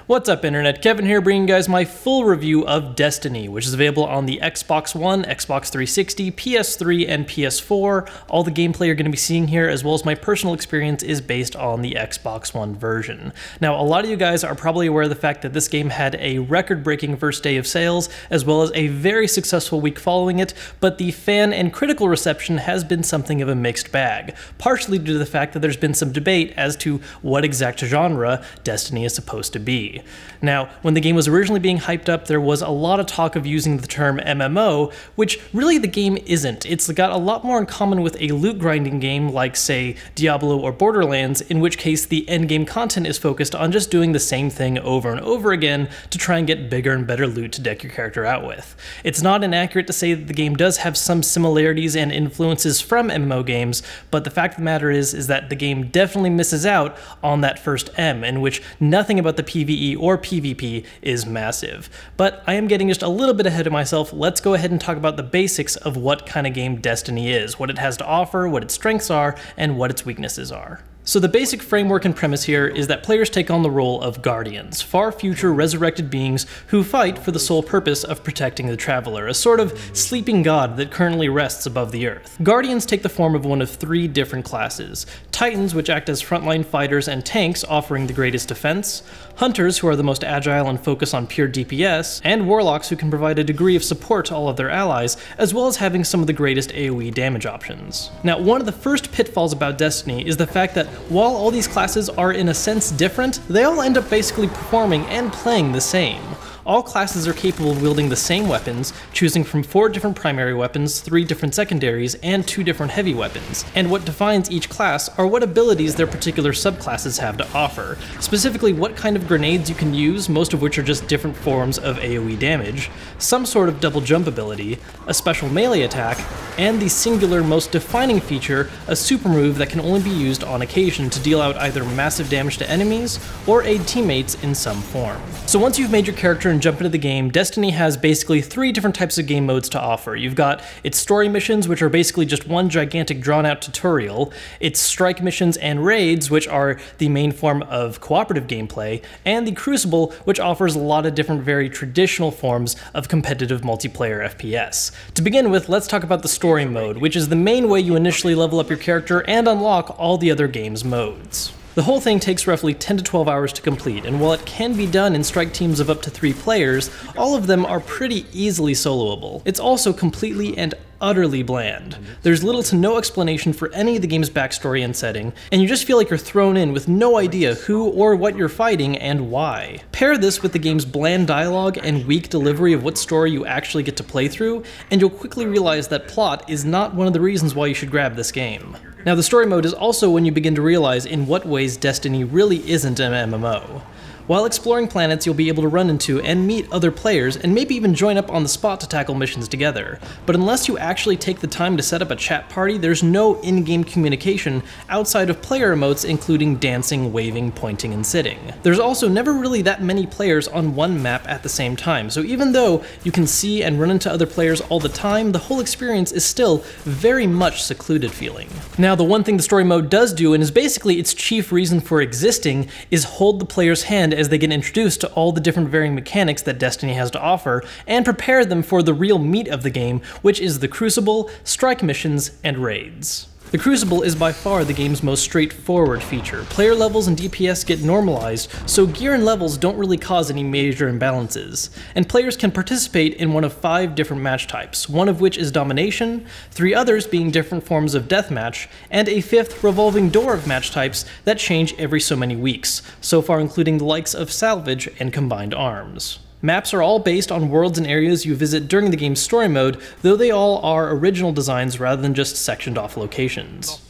What's up Internet, Kevin here bringing you guys my full review of Destiny, which is available on the Xbox One, Xbox 360, PS3, and PS4. All the gameplay you're going to be seeing here, as well as my personal experience, is based on the Xbox One version. Now, a lot of you guys are probably aware of the fact that this game had a record-breaking first day of sales, as well as a very successful week following it, but the fan and critical reception has been something of a mixed bag, partially due to the fact that there's been some debate as to what exact genre Destiny is supposed to be. Now, when the game was originally being hyped up, there was a lot of talk of using the term MMO, which really the game isn't. It's got a lot more in common with a loot grinding game like, say, Diablo or Borderlands, in which case the endgame content is focused on just doing the same thing over and over again to try and get bigger and better loot to deck your character out with. It's not inaccurate to say that the game does have some similarities and influences from MMO games, but the fact of the matter is that the game definitely misses out on that first M, in which nothing about the PvE or PvP is massive. But I am getting just a little bit ahead of myself. Let's go ahead and talk about the basics of what kind of game Destiny is, what it has to offer, what its strengths are, and what its weaknesses are. So the basic framework and premise here is that players take on the role of guardians, far future resurrected beings who fight for the sole purpose of protecting the traveler, a sort of sleeping god that currently rests above the earth. Guardians take the form of one of three different classes: Titans, which act as frontline fighters and tanks offering the greatest defense, Hunters, who are the most agile and focus on pure DPS, and Warlocks, who can provide a degree of support to all of their allies, as well as having some of the greatest AoE damage options. Now, one of the first pitfalls about Destiny is the fact that while all these classes are in a sense different, they all end up basically performing and playing the same. All classes are capable of wielding the same weapons, choosing from 4 different primary weapons, 3 different secondaries, and 2 different heavy weapons. And what defines each class are what abilities their particular subclasses have to offer. Specifically, what kind of grenades you can use, most of which are just different forms of AoE damage, some sort of double jump ability, a special melee attack, and the singular most defining feature, a super move that can only be used on occasion to deal out either massive damage to enemies or aid teammates in some form. So once you've made your character and jump into the game, Destiny has basically 3 different types of game modes to offer. You've got its story missions, which are basically just one gigantic drawn-out tutorial, its strike missions and raids, which are the main form of cooperative gameplay, and the Crucible, which offers a lot of different very traditional forms of competitive multiplayer FPS. To begin with, let's talk about the story mode, which is the main way you initially level up your character and unlock all the other game's modes. The whole thing takes roughly 10 to 12 hours to complete, and while it can be done in strike teams of up to 3 players, all of them are pretty easily soloable. It's also completely and utterly bland. There's little to no explanation for any of the game's backstory and setting, and you just feel like you're thrown in with no idea who or what you're fighting and why. Pair this with the game's bland dialogue and weak delivery of what story you actually get to play through, and you'll quickly realize that plot is not one of the reasons why you should grab this game. Now, the story mode is also when you begin to realize in what ways Destiny really isn't an MMO. While exploring planets, you'll be able to run into and meet other players, and maybe even join up on the spot to tackle missions together. But unless you actually take the time to set up a chat party, there's no in-game communication outside of player emotes, including dancing, waving, pointing, and sitting. There's also never really that many players on one map at the same time, so even though you can see and run into other players all the time, the whole experience is still very much secluded feeling. Now, the one thing the story mode does do, and is basically its chief reason for existing, is hold the player's hand as they get introduced to all the different varying mechanics that Destiny has to offer, and prepare them for the real meat of the game, which is the Crucible, strike missions, and raids. The Crucible is by far the game's most straightforward feature. Player levels and DPS get normalized, so gear and levels don't really cause any major imbalances. And players can participate in one of 5 different match types, one of which is domination, 3 others being different forms of deathmatch, and a 5th revolving door of match types that change every so many weeks, so far including the likes of salvage and combined arms. Maps are all based on worlds and areas you visit during the game's story mode, though they all are original designs rather than just sectioned off locations.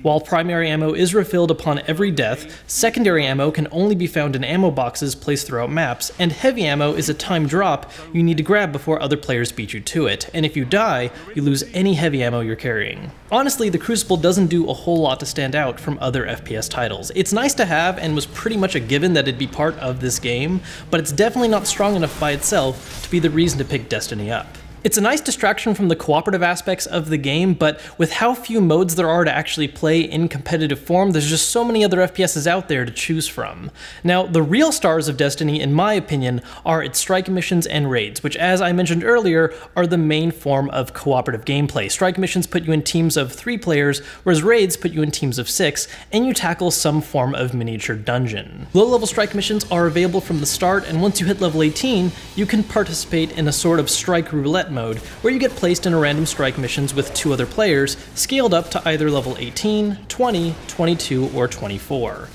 While primary ammo is refilled upon every death, secondary ammo can only be found in ammo boxes placed throughout maps, and heavy ammo is a timed drop you need to grab before other players beat you to it, and if you die, you lose any heavy ammo you're carrying. Honestly, the Crucible doesn't do a whole lot to stand out from other FPS titles. It's nice to have and was pretty much a given that it'd be part of this game, but it's definitely not strong enough by itself to be the reason to pick Destiny up. It's a nice distraction from the cooperative aspects of the game, but with how few modes there are to actually play in competitive form, there's just so many other FPSs out there to choose from. Now, the real stars of Destiny, in my opinion, are its strike missions and raids, which, as I mentioned earlier, are the main form of cooperative gameplay. Strike missions put you in teams of 3 players, whereas raids put you in teams of 6, and you tackle some form of miniature dungeon. Low-level strike missions are available from the start, and once you hit level 18, you can participate in a sort of strike roulette mode, where you get placed in a random strike missions with 2 other players, scaled up to either level 18, 20, 22, or 24.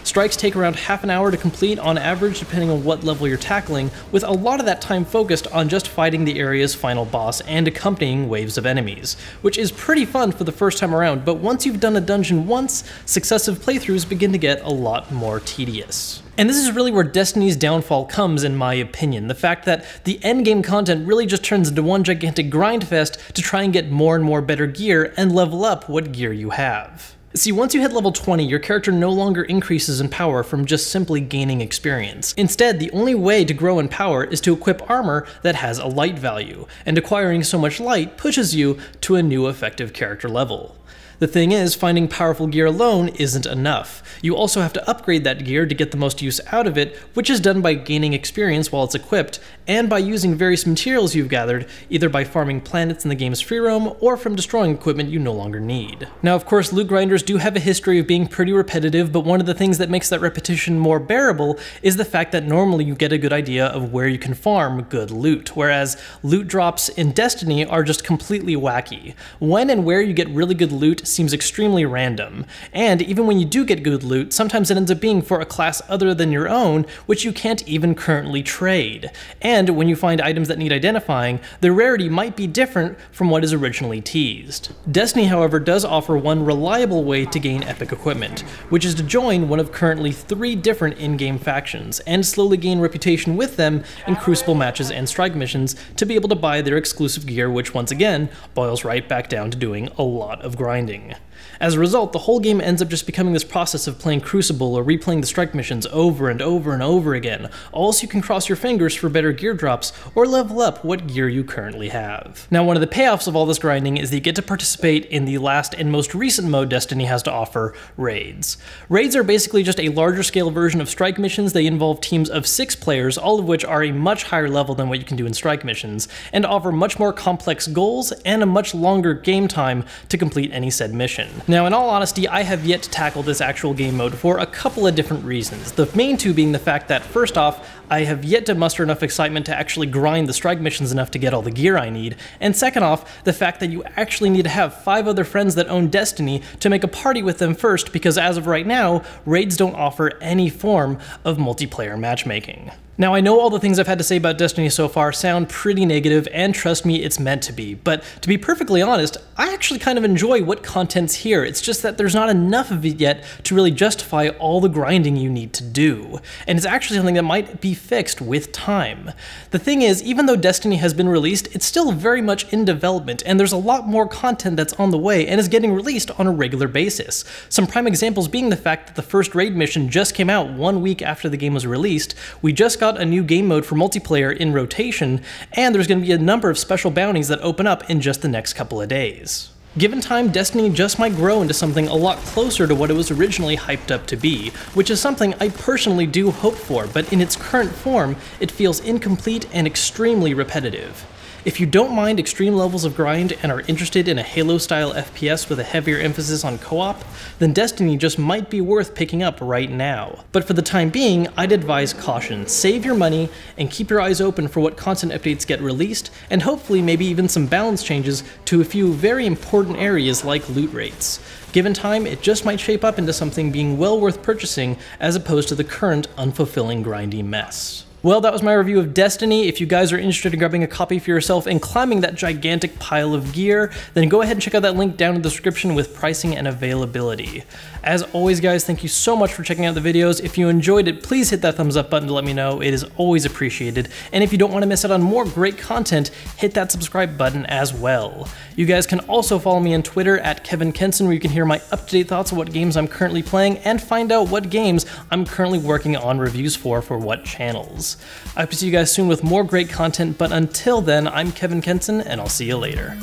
Strikes take around half an hour to complete on average depending on what level you're tackling, with a lot of that time focused on just fighting the area's final boss and accompanying waves of enemies, which is pretty fun for the first time around, but once you've done a dungeon once, successive playthroughs begin to get a lot more tedious. And this is really where Destiny's downfall comes, in my opinion. The fact that the endgame content really just turns into one gigantic grind fest to try and get more and more better gear and level up what gear you have. See, once you hit level 20, your character no longer increases in power from just simply gaining experience. Instead, the only way to grow in power is to equip armor that has a light value, and acquiring so much light pushes you to a new effective character level. The thing is, finding powerful gear alone isn't enough. You also have to upgrade that gear to get the most use out of it, which is done by gaining experience while it's equipped, and by using various materials you've gathered, either by farming planets in the game's free roam, or from destroying equipment you no longer need. Now, of course, loot grinders do have a history of being pretty repetitive, but one of the things that makes that repetition more bearable is the fact that normally you get a good idea of where you can farm good loot, whereas loot drops in Destiny are just completely wacky. When and where you get really good loot seems extremely random, and even when you do get good loot, sometimes it ends up being for a class other than your own, which you can't even currently trade. And when you find items that need identifying, the rarity might be different from what is originally teased. Destiny, however, does offer one reliable way to gain epic equipment, which is to join one of currently 3 different in-game factions, and slowly gain reputation with them in Crucible matches and strike missions to be able to buy their exclusive gear, which once again boils right back down to doing a lot of grinding. As a result, the whole game ends up just becoming this process of playing Crucible or replaying the strike missions over and over and over again, all so you can cross your fingers for better gear drops or level up what gear you currently have. Now, one of the payoffs of all this grinding is that you get to participate in the last and most recent mode Destiny has to offer, raids. Raids are basically just a larger scale version of strike missions. They involve teams of 6 players, all of which are a much higher level than what you can do in strike missions, and offer much more complex goals and a much longer game time to complete any said mission. Now, in all honesty, I have yet to tackle this actual game mode for a couple of different reasons. The main 2 being the fact that, first off, I have yet to muster enough excitement to actually grind the strike missions enough to get all the gear I need, and second off, the fact that you actually need to have 5 other friends that own Destiny to make a party with them first, because as of right now, raids don't offer any form of multiplayer matchmaking. Now, I know all the things I've had to say about Destiny so far sound pretty negative, and trust me, it's meant to be, but to be perfectly honest, I actually kind of enjoy what content's here. It's just that there's not enough of it yet to really justify all the grinding you need to do, and it's actually something that might be fixed with time. The thing is, even though Destiny has been released, it's still very much in development, and there's a lot more content that's on the way and is getting released on a regular basis. Some prime examples being the fact that the first raid mission just came out 1 week after the game was released, we just got a new game mode for multiplayer in rotation, and there's going to be a number of special bounties that open up in just the next couple of days. Given time, Destiny just might grow into something a lot closer to what it was originally hyped up to be, which is something I personally do hope for, but in its current form, it feels incomplete and extremely repetitive. If you don't mind extreme levels of grind and are interested in a Halo-style FPS with a heavier emphasis on co-op, then Destiny just might be worth picking up right now. But for the time being, I'd advise caution. Save your money and keep your eyes open for what content updates get released, and hopefully maybe even some balance changes to a few very important areas like loot rates. Given time, it just might shape up into something being well worth purchasing as opposed to the current unfulfilling grindy mess. Well, that was my review of Destiny. If you guys are interested in grabbing a copy for yourself and climbing that gigantic pile of gear, then go ahead and check out that link down in the description with pricing and availability. As always, guys, thank you so much for checking out the videos. If you enjoyed it, please hit that thumbs up button to let me know. It is always appreciated. And if you don't want to miss out on more great content, hit that subscribe button as well. You guys can also follow me on Twitter at Kevin Kenson, where you can hear my up-to-date thoughts on what games I'm currently playing and find out what games I'm currently working on reviews for what channels. videos. I hope to see you guys soon with more great content, but until then, I'm Kevin Kenson, and I'll see you later.